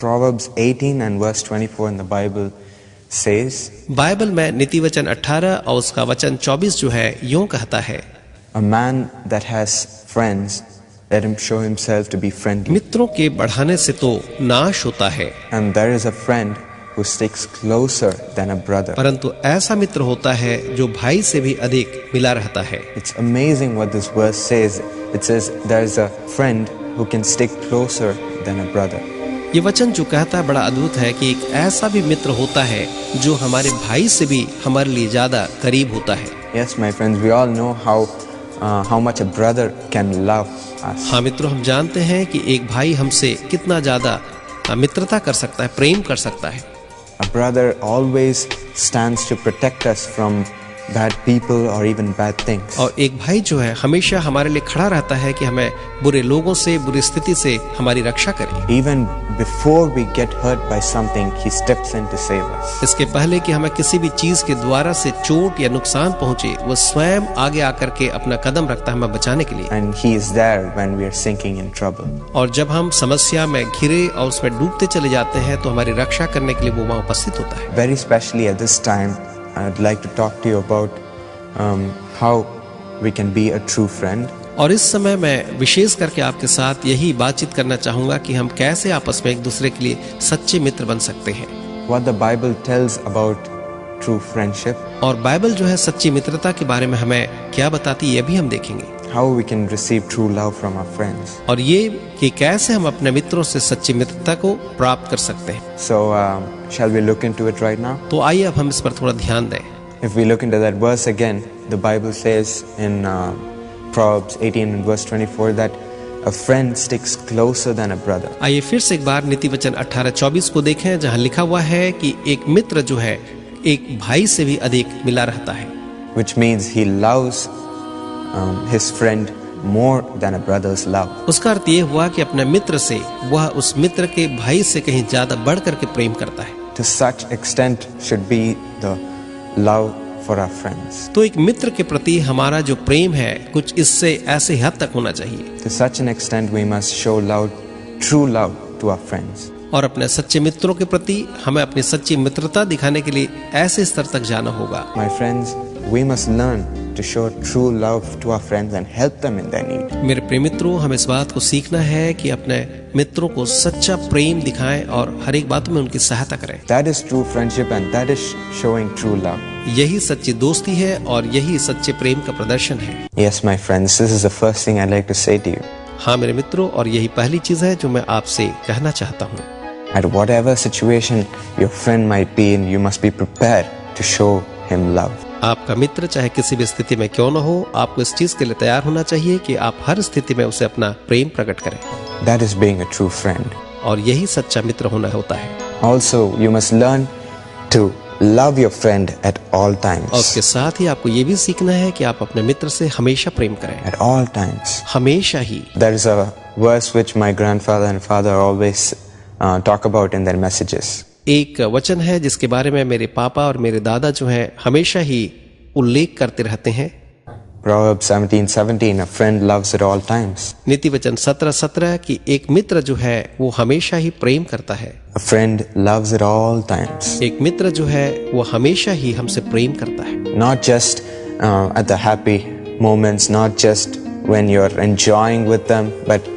Proverbs 18 and verse 24 in the Bible says, Bible में नीति वचन 18 और उसका वचन 24 जो है यूं कहता है, a man that has friends, let him show himself to be friendly. मित्रों के बढ़ाने से तो नाश होता है, And there is a friend who sticks closer than a brother. परंतु ऐसा मित्र होता है जो भाई से भी अधिक मिला रहता है। It's amazing what this verse says. It says there is a friend who can stick closer than a brother. ये वचन जो कहता है बड़ा अद्भुत है कि एक ऐसा भी मित्र होता है जो हमारे भाई से भी हमारे लिए ज्यादा करीब होता है। Yes, my friends, we all know how much a brother can love us. हाँ मित्रों, हम जानते हैं कि एक भाई हमसे कितना ज्यादा मित्रता कर सकता है, प्रेम कर सकता है। A brother always stands to protect us from bad people or even bad things. और एक भाई जो है हमेशा हमारे लिए खड़ा रहता है कि हमें बुरे लोगों से, बुरी स्थिति से हमारी रक्षा करे। Even before we get hurt by something, he steps in to save us. इसके पहले कि हमें किसी भी चीज के द्वारा से चोट या नुकसान पहुंचे, वो स्वयं आगे आकर के अपना कदम रखता है हमें बचाने के लिए। And he is there when we are sinking in trouble. और जब हम समस्या में घिरे और उसमें डूबते चले जाते हैं तो हमारी रक्षा करने के लिए वो वहाँ उपस्थित होता है। Very especially at this time, I'd like to talk to you about how we can be a true friend. और इस समय मैं विशेष करके आपके साथ यही बातचीत करना चाहूंगा कि हम कैसे आपस में एक दूसरे के लिए सच्चे मित्र बन सकते हैं। What the Bible tells about true friendship. और बाइबल जो है सच्ची मित्रता के बारे में हमें क्या बताती है ये भी हम देखेंगे। How we can receive true love from our friends. और ये कि कैसे हम अपने मित्रों से सच्ची मित्रता को प्राप्त कर सकते हैं। So shall we look into it right now? तो आइए अब हम इस पर थोड़ा ध्यान दें। If we look into that verse again, the Bible says in Proverbs 18 and verse 24 that a friend sticks closer than a brother. आइए फिर से एक बार नीति वचन 18-24 को देखें, जहां लिखा हुआ है कि एक मित्र जो है एक भाई से भी अधिक मिला रहता है। Which means he loves his friend more than a brother's love. उसका अर्थ ये हुआ कि अपने मित्र से वह उस मित्र के भाई से कहीं ज्यादा बढ़ करके प्रेम करता है। To such extent should be the love for our friends. तो एक मित्र के प्रति हमारा जो प्रेम है कुछ इससे ऐसे हद तक होना चाहिए। To such an extent we must show love, true love to our friends. और अपने सच्चे मित्रों के प्रति हमें अपनी सच्ची मित्रता दिखाने के लिए ऐसे स्तर तक जाना होगा। My friends, we must learn to show true love to our friends and help them in their need. मेरे प्रिय मित्रों, हमें इस बात को सीखना है कि अपने मित्रों को सच्चा प्रेम दिखाएं और हर एक बात में उनकी सहायता करें। That is true friendship and that is showing true love. यही सच्ची दोस्ती है और यही सच्चे प्रेम का प्रदर्शन है। Yes, my friends, this is the first thing I'd like to say to you. हाँ मेरे मित्रों, और यही पहली चीज है जो मैं आपसे कहना चाहता हूँ। At whatever situation your friend might be in, you must be prepared to show him love. आपका मित्र चाहे किसी भी स्थिति में क्यों न हो, आपको इस चीज के लिए तैयार होना चाहिए कि आप हर स्थिति में उसे अपना प्रेम प्रकट करें। That is being a true friend. और यही सच्चा मित्र होना होता है। Also, you must learn to love your friend at all times. और उसके साथ ही आपको ये भी सीखना है कि आप अपने मित्र से हमेशा प्रेम करें। At all times. हमेशा ही। There is a verse which my grandfather and father always talk about in their messages. एक वचन है जिसके बारे में मेरे पापा और मेरे दादा जो हैं हमेशा ही उल्लेख करते रहते हैं। Proverbs 17:17, a friend loves at all times. नीति वचन 17:17 की एक मित्र जो है वो हमेशा ही प्रेम करता है। A friend loves at all times. एक मित्र जो है वो हमेशा ही हमसे प्रेम करता है। Not just at the happy moments, not just when you're enjoying with them, but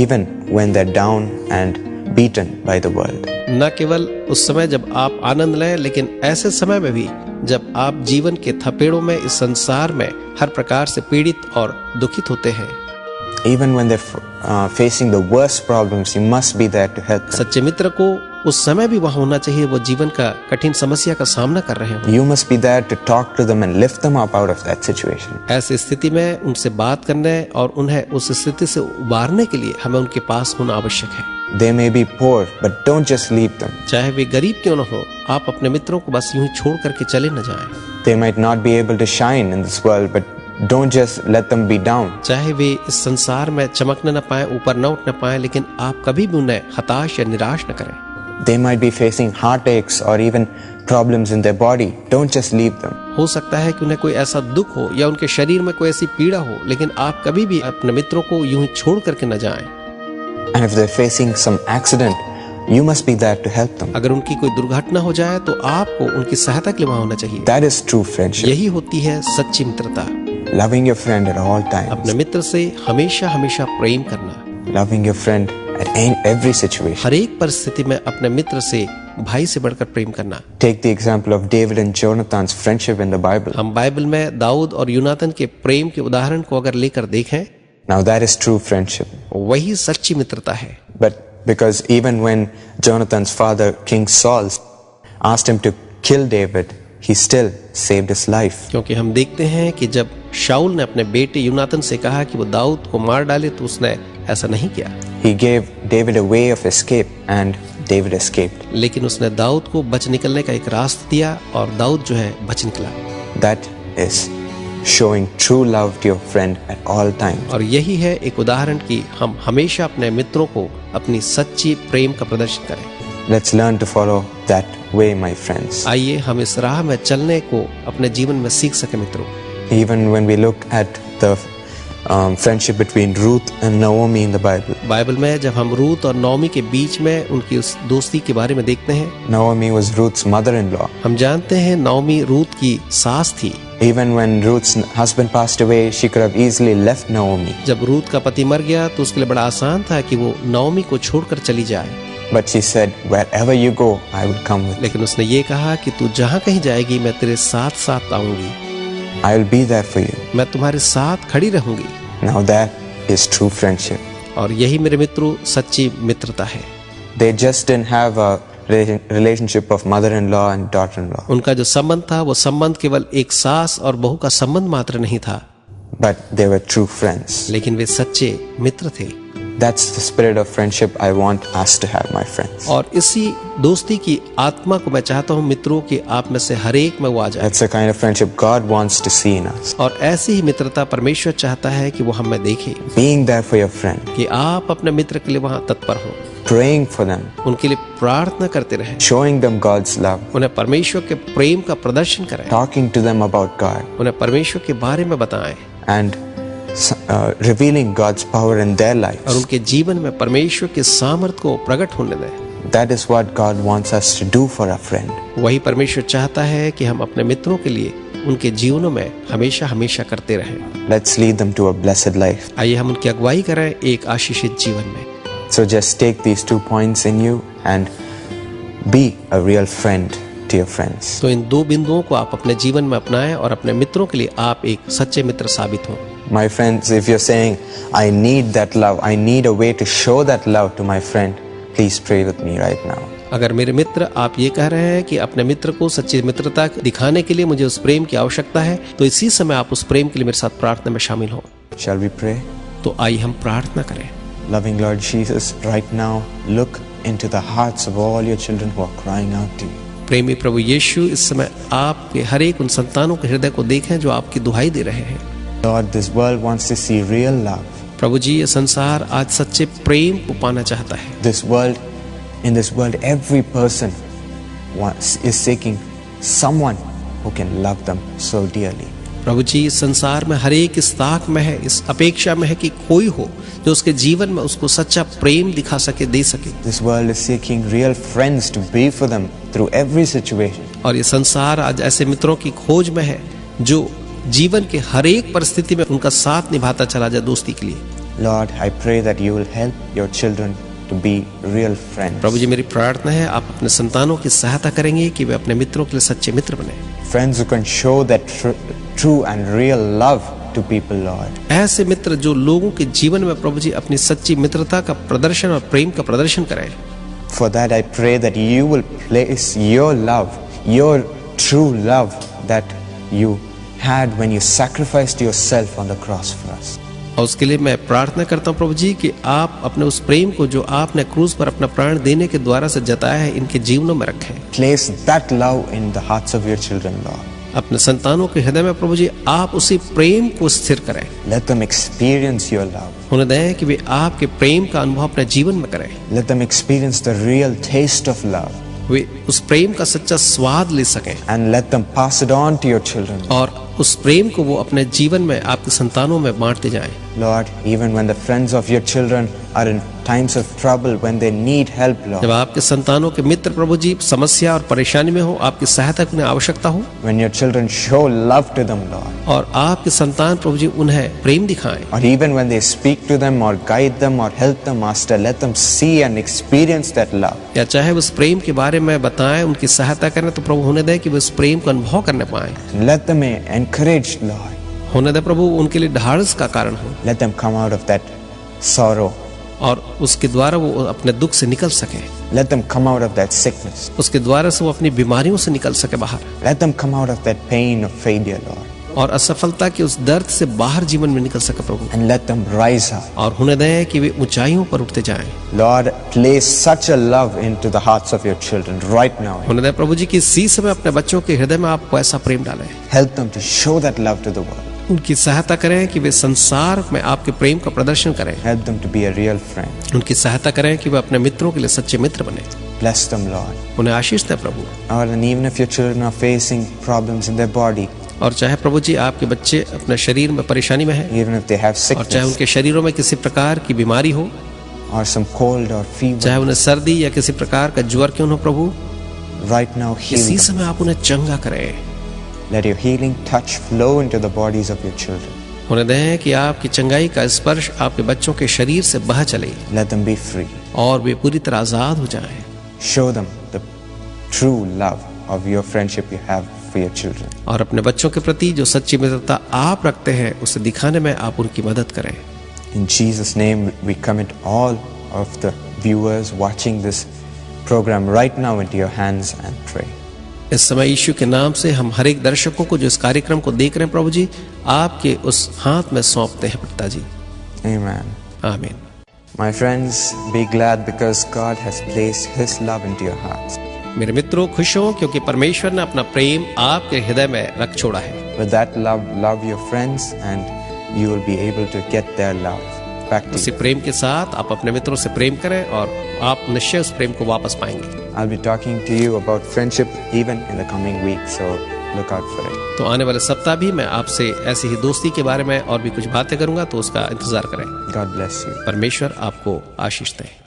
even when they're down and beaten by the world. न केवल उस समय जब आप आनंद लें, लेकिन ऐसे समय में भी जब आप जीवन के थपेड़ों में, इस संसार में हर प्रकार से पीड़ित और दुखित होते हैं। Even when they're facing the worst problems, you must be there to help them. सच्चे मित्र को उस समय भी वहाँ होना चाहिए, वो जीवन का कठिन समस्या का सामना कर रहे हो। You must be there to talk to them and lift them up out of that situation. ऐसी स्थिति में उनसे बात करने और उन्हें उस स्थिति से उबारने के लिए हमें उनके पास होना आवश्यक है। They may be poor, but don't just leave them. चाहे वे गरीब क्यों न हो, आप अपने मित्रों को बस यूं ही छोड़ करके चले न जाएं। They might not be able to shine in this world, but don't just let them be down. चाहे वे इस संसार में चमकने न पाए, ऊपर न उठने पाए, लेकिन आप कभी भी उन्हें हताश या निराश न करें। They might be facing heartaches or even problems in their body. Don't just leave them. हो सकता है कि उन्हें कोई ऐसा दुख हो या उनके शरीर में कोई ऐसी पीड़ा हो, लेकिन आप कभी भी अपने मित्रों को यूं ही छोड़ करके न जाएं। And if they're facing some accident you must be there to help them. अगर उनकी कोई दुर्घटना हो जाए तो आपको उनकी सहायता के लिए वहां होना चाहिए। That is true friendship. यही होती है सच्ची मित्रता। Loving your friend at all times. अपने मित्र से हमेशा हमेशा प्रेम करना। Loving your friend at every situation. हर एक परिस्थिति में अपने मित्र से भाई से बढ़कर प्रेम करना। Take the example of David and Jonathan's friendship in the Bible. हम बाइबल में दाऊद और यूनातन के प्रेम के उदाहरण को अगर लेकर देखें, Now that is true friendship. वही सच्ची मित्रता है। But because even when Jonathan's father, King Saul, asked him to kill David, he still saved his life. क्योंकि हम देखते हैं कि जब शाऊल ने अपने बेटे यूनातन से कहा कि वो दाऊद को मार डाले तो उसने ऐसा नहीं किया। He gave David a way of escape and David escaped. लेकिन उसने दाऊद को बच निकलने का एक रास्ता दिया और दाऊद जो है बच निकला। That is showing true love to your friend at all times. और यही है एक उदाहरण कि हम हमेशा अपने मित्रों को अपनी सच्ची प्रेम का प्रदर्शन करें। Let's learn to follow that way, my friends. आइए हम इस राह में चलने को अपने जीवन में सीख सके मित्रों। Even when we look at the friendship between Ruth and Naomi in the Bible. Bible में जब हम रूत और नौमी के बीच में उनकी उस दोस्ती के बारे में देखते हैं, Naomi was Ruth's mother-in-law. हम जानते हैं नौमी रूत की सास थी। Even when Ruth's husband passed away, she could have easily left Naomi. जब रूत का पति मर गया तो उसके लिए बड़ा आसान था कि वो नौमी को छोड़कर चली जाए। But she said, wherever you go, I will come with you. लेकिन उसने ये कहा कि तू जहाँ कहीं जाएगी मैं तेरे साथ साथ आऊंगी, I will be there for you. मैं तुम्हारे साथ खड़ी रहूंगी। Now that is true friendship. और यही मेरे मित्रों सच्ची मित्रता है। They just didn't have a relationship of mother-in-law and daughter-in-law. उनका जो संबंध था वो संबंध केवल एक सास और बहू का संबंध मात्र नहीं था, But they were true friends. लेकिन वे सच्चे मित्र थे। That's the spirit of friendship I want us to have, my friends. और इसी दोस्ती की आत्मा को मैं चाहता हूँ मित्रों कि आप में से हर एक में वो आ जाए। That's the kind of friendship God wants to see in us. और ऐसी ही मित्रता परमेश्वर चाहता है कि वो हम में देखे, Being there for your friend, कि आप अपने मित्र के लिए वहाँ तत्पर हो, praying for them, उनके लिए प्रार्थना करते रहें, showing them God's love, उन्हें परमेश्वर के प्रेम का प्रदर्शन करें, talking to them about God, उन्हें परमेश्वर के बारे में बताएं and revealing God's power in their और lives. उनके जीवन में परमेश्वर के सामर्थ को प्रकट होने दें। That is what God wants us to do for our friend. वही परमेश्वर चाहता है कि हम अपने मित्रों के लिए उनके जीवनों में हमेशा हमेशा करते रहें। Let's lead them to a blessed life. आइए हम उनकी अगुवाई करें एक आशीषित जीवन में। So just take these 2 points in you and be a real friend to your friends. तो इन 2 बिंदुओं को आप अपने जीवन में अपनाएं और अपने मित्रों के लिए आप एक सच्चे मित्र साबित हों। My friends, if you're saying, I need that love, I need a way to show that love to my friend, please pray with me right now. अगर मेरे मित्र आप ये कह रहे हैं कि अपने मित्र को सच्ची मित्रता दिखाने के लिए मुझे उस प्रेम की आवश्यकता है, तो इसी समय आप उस प्रेम के लिए मेरे साथ प्रार्थना में शामिल हो। Shall we pray? तो आइए हम प्रार्थना करें। Loving Lord Jesus, right now, look into the hearts of all your children who are crying out to you. प्रेमी प्रभु यीशु, इस समय आपके हर एक उन संतानों के हृदय को देखें जो आपकी दुहाई दे रहे हैं। Lord, this world wants to see real love. प्रभु जी, ये संसार आज सच्चे प्रेम को पाना चाहता है। In this world, every person is seeking someone who can love them so dearly. प्रभु जी, इस संसार में हर एक इस ताक में है, इस अपेक्षा में है कि कोई हो जो उसके जीवन में उसको सच्चा प्रेम दिखा सके, दे सके। This world is seeking real friends to be for them through every situation. और ये संसार आज ऐसे मित्रों की खोज में है जो जीवन के हर एक परिस्थिति में उनका साथ निभाता चला जाए दोस्ती के लिए। Lord, I pray that you will help your children to be real friends. प्रभु जी, मेरी प्रार्थना है आप अपने संतानों की सहायता करेंगे कि वे अपने मित्रों के लिए सच्चे मित्र बने। Friends who can show that true and real love to people, Lord. ऐसे मित्र जो लोगों के जीवन में प्रभु जी अपनी सच्ची मित्रता का प्रदर्शन और प्रेम का प्रदर्शन करें। For that I pray that you will place your love, your true love that you had when you sacrificed yourself on the cross for us. और उसके लिए मैं प्रार्थना करता हूँ प्रभु जी कि आप अपने उस प्रेम को जो आपने क्रूस पर अपना प्राण देने के द्वारा से जताया है इनके जीवनों में रखें। Place that love in the hearts of your children, Lord. अपने संतानों के हृदय में प्रभु जी आप उसी प्रेम को स्थिर करें। Let them experience your love. उन्हें दें कि वे आपके प्रेम का अनुभव अपने जीवन में करें। Let them experience the real taste of love. वे उस प्रेम का सच्चा स्वाद ले सकें And let them pass it on to your children. और उस प्रेम को वो अपने जीवन में आपके संतानों में बांटते जाएं। Lord, even when the friends of your children are in times of trouble, when they need help, जब Lord, आपके संतानों के मित्र प्रभु जी समस्या और परेशानी में हो, आपकी सहायता की उन्हें आवश्यकता हो, when your children show love to them, Lord, और आपके संतान प्रभु जी उन्हें प्रेम दिखाएं, or even when they speak to them or guide them or help them, Master, let them see and experience that love. या चाहे उस प्रेम के बारे में बताएं, उनकी सहायता करें, तो प्रभु होने दें कि वे उस प्रेम को अनुभव करने पाएं। And let them be encouraged, Lord. होने दे प्रभु उनके लिए ढाढ़स का कारण हो, Let them come out of that sorrow. और उसके द्वारा वो अपने दुख से निकल सके, Let them come out of that sickness. उसके द्वारा से वो अपनी बीमारियों से निकल सके बाहर, Let them come out of that pain of failure, Lord. और असफलता के उस दर्द से बाहर जीवन में निकल सके प्रभु, And let them rise up. और होने दें कि वे ऊंचाइयों पर उठते जाएं। Lord, place such a love into the hearts of your children right now. होने दें प्रभु जी कि इसी समय अपने बच्चों के हृदय में आप ऐसा प्रेम डालें, Help them to show that love to the world. उनकी सहायता करें कि वे संसार में आपके प्रेम का प्रदर्शन करें, Help them to be a real friend. उनकी सहायता करें कि वे अपने मित्रों के लिए सच्चे मित्र बने। Bless them, Lord. उन्हें आशीष दें प्रभु। Lord, and even if your children are facing problems in their body, और चाहे प्रभु जी आपके बच्चे अपने शरीर में परेशानी में हैं, even if they have और चाहे sickness उनके शरीरों में किसी प्रकार की बीमारी हो, or some cold or fever, चाहे उन्हें सर्दी या किसी प्रकार का ज्वर क्यों हो प्रभु, right now heal इसी them. समय आप उन्हें चंगा करें। Let your healing touch flow into the bodies of your children. होने दें कि आपकी चंगाई का स्पर्श आपके बच्चों के शरीर से बह चले, Let them be free. और वे पूरी तरह आजाद हो जाएं, Show them the true love of your friendship you have for your children. और अपने बच्चों के प्रति जो सच्ची मित्रता आप रखते हैं उसे दिखाने में आप उनकी मदद करें। In Jesus' name, we commit all of the viewers watching this program right now into your hands and pray. इस समय यीशु के नाम से हम हर एक दर्शकों को जो इस कार्यक्रम को देख रहे हैं प्रभु जी, आपके उस हाथ में सौंपते हैं पिता जी। Amen. आमीन। My friends, be glad because God has placed His love into your hearts. मेरे मित्रों खुश हो क्योंकि परमेश्वर ने अपना प्रेम आपके हृदय में रख छोड़ा है। With that love, love your friends and you will be able to get their love back to उसी you. प्रेम के साथ आप अपने मित्रों से प्रेम करें और आप निश्चय उस प्रेम को वापस पाएंगे। I'll be talking to you about friendship even in the coming week, so look out for it. तो आने वाले सप्ताह भी मैं आपसे ऐसी ही दोस्ती के बारे में और भी कुछ बातें करूंगा, तो उसका इंतजार करें। God bless you. परमेश्वर आपको आशीष दे।